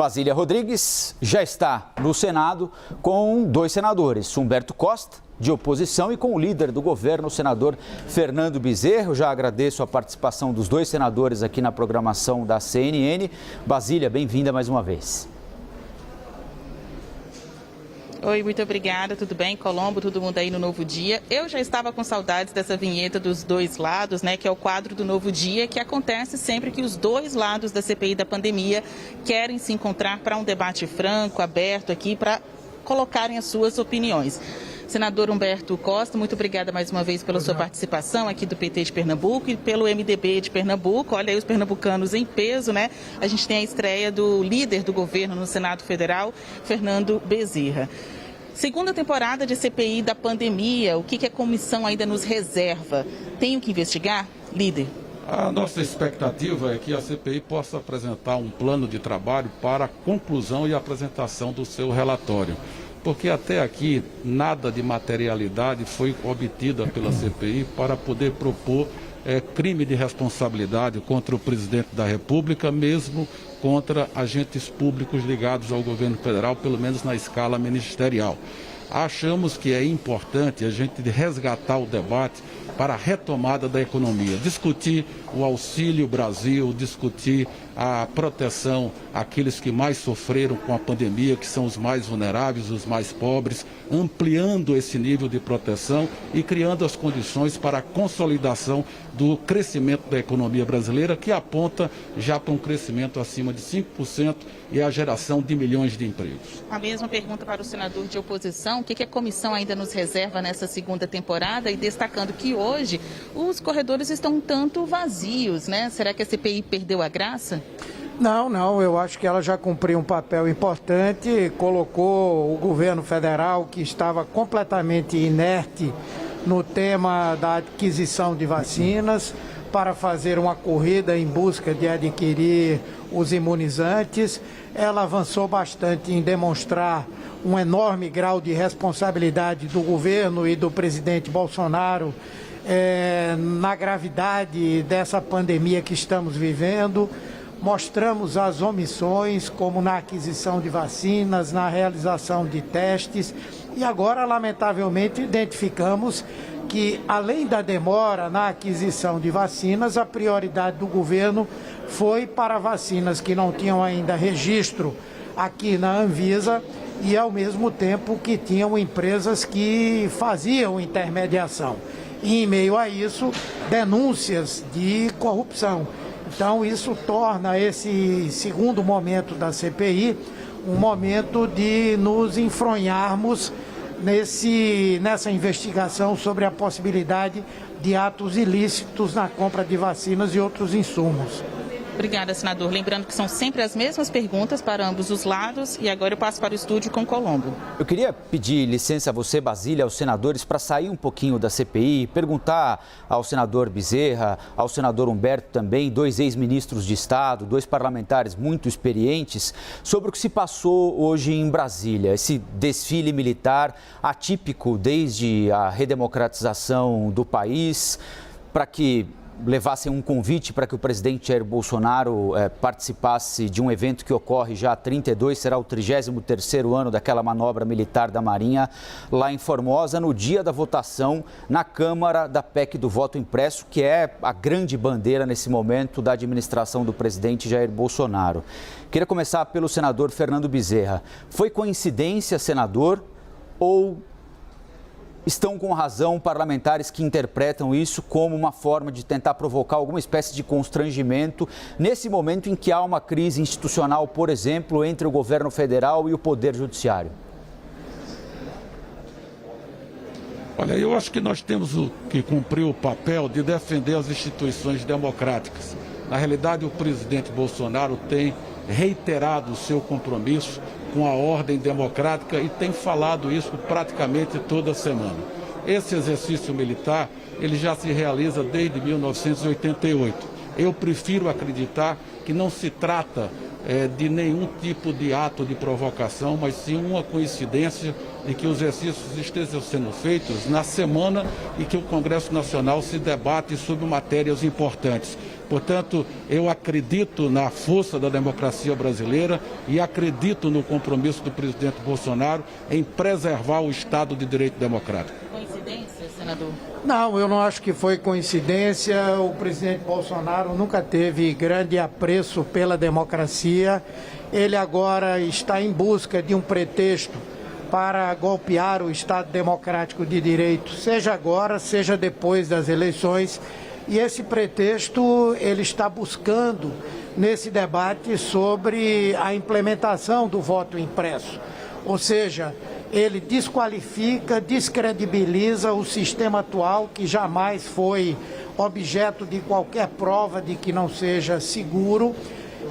Basília Rodrigues já está no Senado com dois senadores, Humberto Costa, de oposição, e com o líder do governo, o senador Fernando Bezerra. Eu já agradeço a participação dos dois senadores aqui na programação da CNN. Basília, bem-vinda mais uma vez. Oi, muito obrigada, tudo bem? Colombo, todo mundo aí no Novo Dia. Eu já estava com saudades dessa vinheta dos dois lados, né, que é o quadro do Novo Dia, que acontece sempre que os dois lados da CPI da pandemia querem se encontrar para um debate franco, aberto aqui, para colocarem as suas opiniões. Senador Humberto Costa, muito obrigada mais uma vez pela sua participação aqui do PT de Pernambuco e pelo MDB de Pernambuco. Olha aí os pernambucanos em peso, né? A gente tem a estreia do líder do governo no Senado Federal, Fernando Bezerra. Segunda temporada de CPI da pandemia, o que a comissão ainda nos reserva? Tem o que investigar? Líder. A nossa expectativa é que a CPI possa apresentar um plano de trabalho para a conclusão e apresentação do seu relatório. Porque até aqui nada de materialidade foi obtida pela CPI para poder propor crime de responsabilidade contra o presidente da República, mesmo contra agentes públicos ligados ao governo federal, pelo menos na escala ministerial. Achamos que é importante a gente resgatar o debate para a retomada da economia, discutir o Auxílio Brasil, discutir a proteção àqueles que mais sofreram com a pandemia, que são os mais vulneráveis, os mais pobres, ampliando esse nível de proteção e criando as condições para a consolidação do crescimento da economia brasileira, que aponta já para um crescimento acima de 5% e a geração de milhões de empregos. A mesma pergunta para o senador de oposição, o que a comissão ainda nos reserva nessa segunda temporada, e destacando que hoje os corredores estão um tanto vazios, né? Será que a CPI perdeu a graça? Não, eu acho que ela já cumpriu um papel importante, colocou o governo federal, que estava completamente inerte no tema da aquisição de vacinas, para fazer uma corrida em busca de adquirir os imunizantes. Ela avançou bastante em demonstrar um enorme grau de responsabilidade do governo e do presidente Bolsonaro na gravidade dessa pandemia que estamos vivendo. Mostramos as omissões, como na aquisição de vacinas, na realização de testes, e agora, lamentavelmente, identificamos que, além da demora na aquisição de vacinas, a prioridade do governo foi para vacinas que não tinham ainda registro aqui na Anvisa e, ao mesmo tempo, que tinham empresas que faziam intermediação. E, em meio a isso, denúncias de corrupção. Então, isso torna esse segundo momento da CPI um momento de nos enfronharmos nessa investigação sobre a possibilidade de atos ilícitos na compra de vacinas e outros insumos. Obrigada, senador. Lembrando que são sempre as mesmas perguntas para ambos os lados, e agora eu passo para o estúdio com Colombo. Eu queria pedir licença a você, Basília, aos senadores, para sair um pouquinho da CPI, perguntar ao senador Bezerra, ao senador Humberto também, dois ex-ministros de Estado, dois parlamentares muito experientes, sobre o que se passou hoje em Brasília, esse desfile militar atípico desde a redemocratização do país, para que levassem um convite para que o presidente Jair Bolsonaro participasse de um evento que ocorre já há 32, será o 33º ano daquela manobra militar da Marinha lá em Formosa, no dia da votação na Câmara da PEC do voto impresso, que é a grande bandeira nesse momento da administração do presidente Jair Bolsonaro. Queria começar pelo senador Fernando Bezerra. Foi coincidência, senador, ou estão com razão parlamentares que interpretam isso como uma forma de tentar provocar alguma espécie de constrangimento nesse momento em que há uma crise institucional, por exemplo, entre o governo federal e o Poder Judiciário? Olha, eu acho que nós temos que cumprir o papel de defender as instituições democráticas. Na realidade, o presidente Bolsonaro tem reiterado o seu compromisso com a ordem democrática e tem falado isso praticamente toda semana. Esse exercício militar, ele já se realiza desde 1988. eu prefiro acreditar que não se trata de nenhum tipo de ato de provocação, mas sim uma coincidência de que os exercícios estejam sendo feitos na semana em que o Congresso Nacional se debate sobre matérias importantes. Portanto, eu acredito na força da democracia brasileira e acredito no compromisso do presidente Bolsonaro em preservar o Estado de Direito Democrático. Coincidência, senador? Não, eu não acho que foi coincidência. O presidente Bolsonaro nunca teve grande apreço pela democracia. Ele agora está em busca de um pretexto para golpear o Estado democrático de direito, seja agora, seja depois das eleições. E esse pretexto ele está buscando nesse debate sobre a implementação do voto impresso. Ou seja, ele desqualifica, descredibiliza o sistema atual, que jamais foi objeto de qualquer prova de que não seja seguro.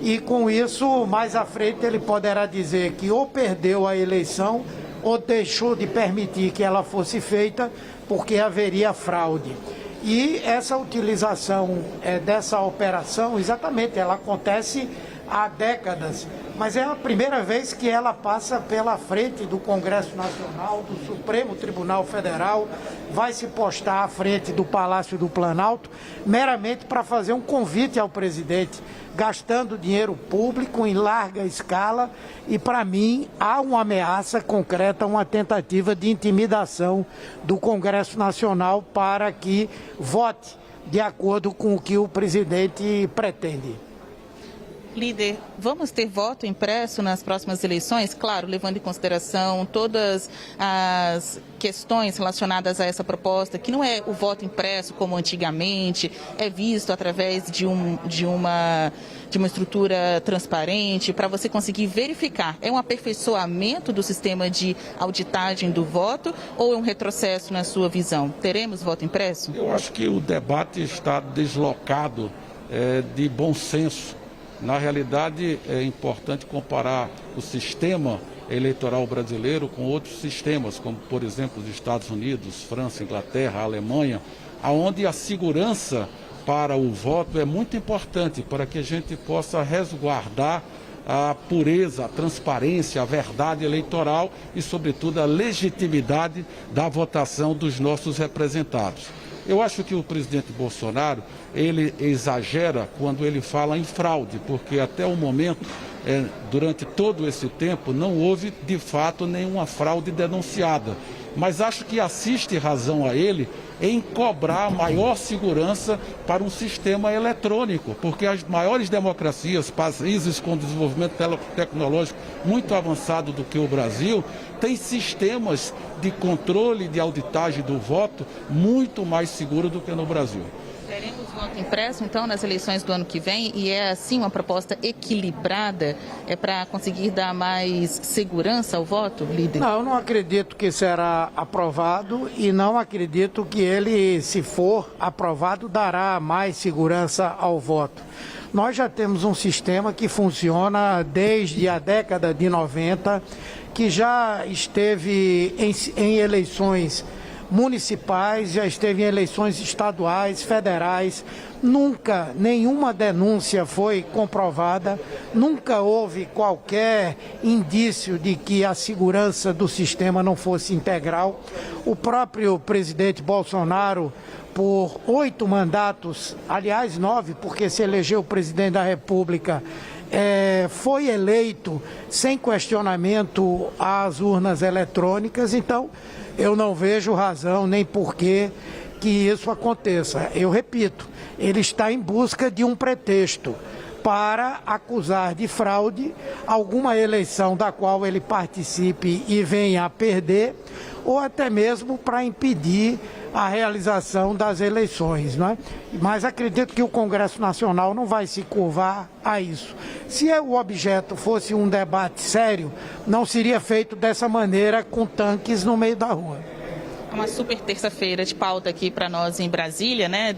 E com isso, mais à frente, ele poderá dizer que ou perdeu a eleição ou deixou de permitir que ela fosse feita porque haveria fraude. E essa utilização dessa operação, exatamente, ela acontece há décadas, mas é a primeira vez que ela passa pela frente do Congresso Nacional, do Supremo Tribunal Federal, vai se postar à frente do Palácio do Planalto, meramente para fazer um convite ao presidente, gastando dinheiro público em larga escala, e para mim há uma ameaça concreta, uma tentativa de intimidação do Congresso Nacional para que vote de acordo com o que o presidente pretende. Líder, vamos ter voto impresso nas próximas eleições? Claro, levando em consideração todas as questões relacionadas a essa proposta, que não é o voto impresso como antigamente, é visto através de uma estrutura transparente, para você conseguir verificar. É um aperfeiçoamento do sistema de auditagem do voto ou é um retrocesso na sua visão? Teremos voto impresso? Eu acho que o debate está deslocado de bom senso. Na realidade, é importante comparar o sistema eleitoral brasileiro com outros sistemas, como, por exemplo, os Estados Unidos, França, Inglaterra, Alemanha, onde a segurança para o voto é muito importante para que a gente possa resguardar a pureza, a transparência, a verdade eleitoral e, sobretudo, a legitimidade da votação dos nossos representados. Eu acho que o presidente Bolsonaro, ele exagera quando ele fala em fraude, porque até o momento, durante todo esse tempo, não houve de fato nenhuma fraude denunciada. Mas acho que assiste razão a ele em cobrar maior segurança para um sistema eletrônico, porque as maiores democracias, países com desenvolvimento tecnológico muito avançado do que o Brasil, têm sistemas de controle e de auditagem do voto muito mais seguros do que no Brasil. Teremos voto impresso, então, nas eleições do ano que vem, e é, assim, uma proposta equilibrada, para conseguir dar mais segurança ao voto, líder? Não, eu não acredito que será aprovado e não acredito que ele, se for aprovado, dará mais segurança ao voto. Nós já temos um sistema que funciona desde a década de 90, que já esteve em eleições municipais, já esteve em eleições estaduais, federais. Nunca nenhuma denúncia foi comprovada, nunca houve qualquer indício de que a segurança do sistema não fosse integral. O próprio presidente Bolsonaro, por 8 mandatos, aliás 9, porque se elegeu presidente da República, foi eleito sem questionamento às urnas eletrônicas. Então eu não vejo razão nem porquê que isso aconteça. Eu repito, ele está em busca de um pretexto para acusar de fraude alguma eleição da qual ele participe e venha a perder, ou até mesmo para impedir a realização das eleições, não é? Mas acredito que o Congresso Nacional não vai se curvar a isso. Se o objeto fosse um debate sério, não seria feito dessa maneira, com tanques no meio da rua. Uma super terça-feira de pauta aqui para nós em Brasília, né?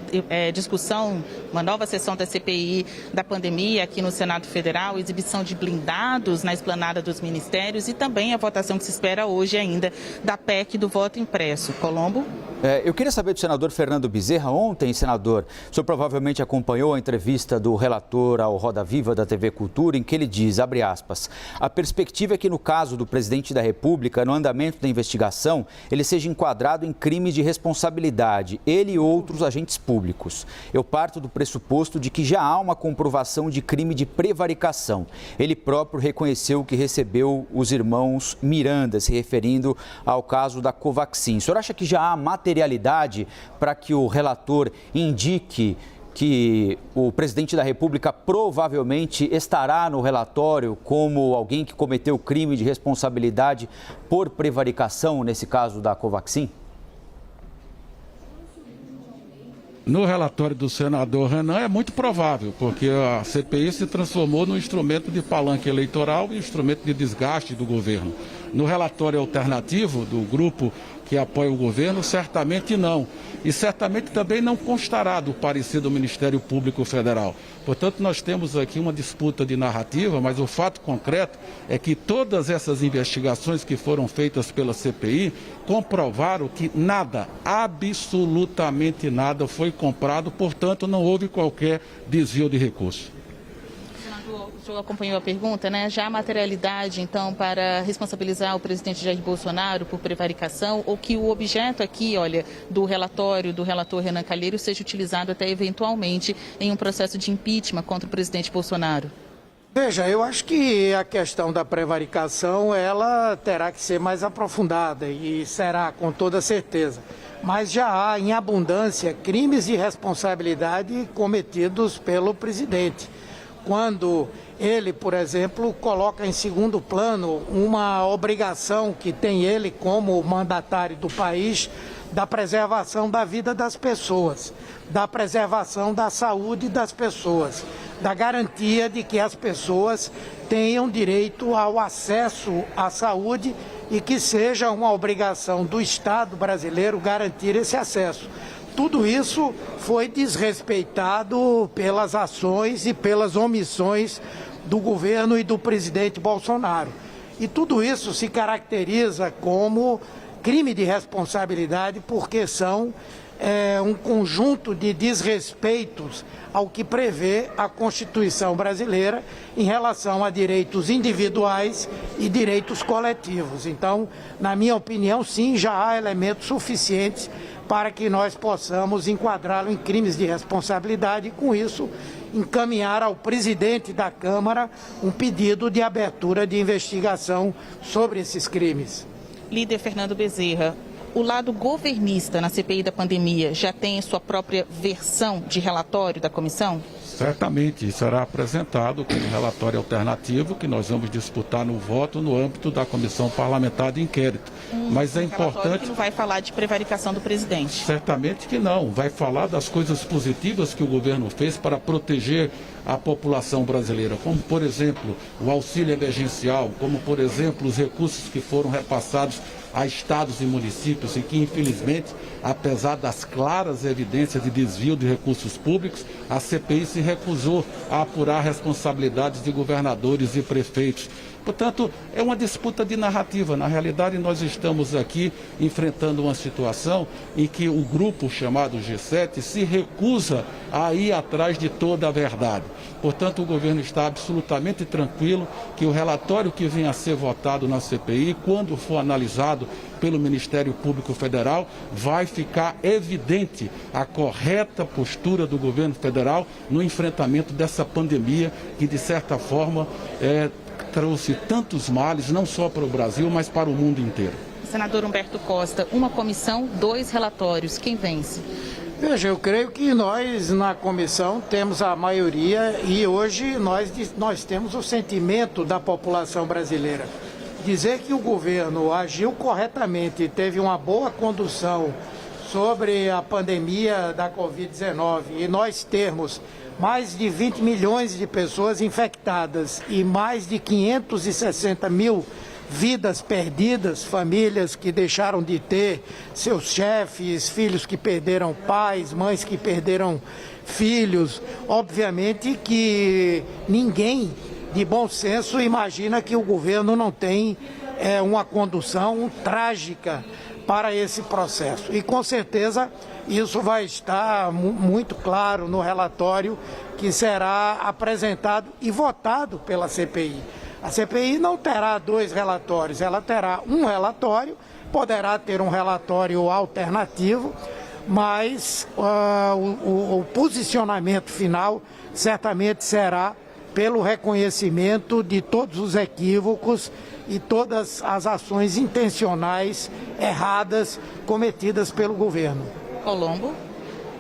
Discussão, uma nova sessão da CPI da pandemia aqui no Senado Federal, exibição de blindados na esplanada dos ministérios e também a votação que se espera hoje ainda da PEC do voto impresso. Colombo? Eu queria saber do senador Fernando Bezerra. Ontem, senador, o senhor provavelmente acompanhou a entrevista do relator ao Roda Viva da TV Cultura, em que ele diz, abre aspas, a perspectiva é que no caso do presidente da República, no andamento da investigação, ele seja enquadrado em crime de responsabilidade, ele e outros agentes públicos. Eu parto do pressuposto de que já há uma comprovação de crime de prevaricação. Ele próprio reconheceu que recebeu os irmãos Miranda, se referindo ao caso da Covaxin. O senhor acha que já há materialidade para que o relator indique que o presidente da República provavelmente estará no relatório como alguém que cometeu crime de responsabilidade por prevaricação, nesse caso da Covaxin? No relatório do senador Renan é muito provável, porque a CPI se transformou num instrumento de palanque eleitoral e instrumento de desgaste do governo. No relatório alternativo do grupo que apoia o governo, certamente não. E certamente também não constará do parecer do Ministério Público Federal. Portanto, nós temos aqui uma disputa de narrativa, mas o fato concreto é que todas essas investigações que foram feitas pela CPI comprovaram que nada, absolutamente nada, foi comprado, portanto, não houve qualquer desvio de recursos. O senhor acompanhou a pergunta, né? Já há materialidade, então, para responsabilizar o presidente Jair Bolsonaro por prevaricação ou que o objeto aqui, olha, do relatório do relator Renan Calheiros seja utilizado até eventualmente em um processo de impeachment contra o presidente Bolsonaro? Veja, eu acho que a questão da prevaricação, ela terá que ser mais aprofundada e será, com toda certeza. Mas já há, em abundância, crimes de responsabilidade cometidos pelo presidente. Quando ele, por exemplo, coloca em segundo plano uma obrigação que tem ele como mandatário do país da preservação da vida das pessoas, da preservação da saúde das pessoas, da garantia de que as pessoas tenham direito ao acesso à saúde e que seja uma obrigação do Estado brasileiro garantir esse acesso. Tudo isso foi desrespeitado pelas ações e pelas omissões do governo e do presidente Bolsonaro. E tudo isso se caracteriza como crime de responsabilidade porque são um conjunto de desrespeitos ao que prevê a Constituição brasileira em relação a direitos individuais e direitos coletivos. Então, na minha opinião, sim, já há elementos suficientes para que nós possamos enquadrá-lo em crimes de responsabilidade e, com isso, encaminhar ao presidente da Câmara um pedido de abertura de investigação sobre esses crimes. Líder Fernando Bezerra, o lado governista na CPI da pandemia já tem sua própria versão de relatório da comissão? Certamente será apresentado como relatório alternativo que nós vamos disputar no voto no âmbito da Comissão Parlamentar de Inquérito. Mas é importante... que não vai falar de prevaricação do presidente. Certamente que não. Vai falar das coisas positivas que o governo fez para proteger a população brasileira, como, por exemplo, o auxílio emergencial, como, por exemplo, os recursos que foram repassados a estados e municípios e que, infelizmente, apesar das claras evidências de desvio de recursos públicos, a CPI se recusou a apurar responsabilidades de governadores e prefeitos. Portanto, é uma disputa de narrativa. Na realidade, nós estamos aqui enfrentando uma situação em que o grupo chamado G7 se recusa a ir atrás de toda a verdade. Portanto, o governo está absolutamente tranquilo que o relatório que venha a ser votado na CPI, quando for analisado pelo Ministério Público Federal, vai ficar evidente a correta postura do governo federal no enfrentamento dessa pandemia que, de certa forma, trouxe tantos males, não só para o Brasil, mas para o mundo inteiro. Senador Humberto Costa, uma comissão, 2 relatórios. Quem vence? Veja, eu creio que nós na comissão temos a maioria e hoje nós temos o sentimento da população brasileira. Dizer que o governo agiu corretamente e teve uma boa condução sobre a pandemia da Covid-19 e nós termos mais de 20 milhões de pessoas infectadas e mais de 560 mil vidas perdidas, famílias que deixaram de ter seus chefes, filhos que perderam pais, mães que perderam filhos. Obviamente que ninguém de bom senso imagina que o governo não tem uma condução trágica para esse processo. E com certeza isso vai estar muito claro no relatório que será apresentado e votado pela CPI. A CPI não terá 2 relatórios, ela terá um relatório, poderá ter um relatório alternativo, mas o posicionamento final certamente será pelo reconhecimento de todos os equívocos e todas as ações intencionais erradas cometidas pelo governo. Colombo.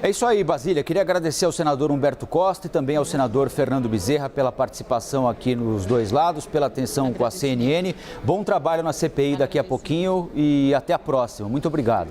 É isso aí, Basília. Queria agradecer ao senador Humberto Costa e também ao senador Fernando Bezerra pela participação aqui nos 2 lados, pela atenção com a CNN. Bom trabalho na CPI daqui a pouquinho e até a próxima. Muito obrigado.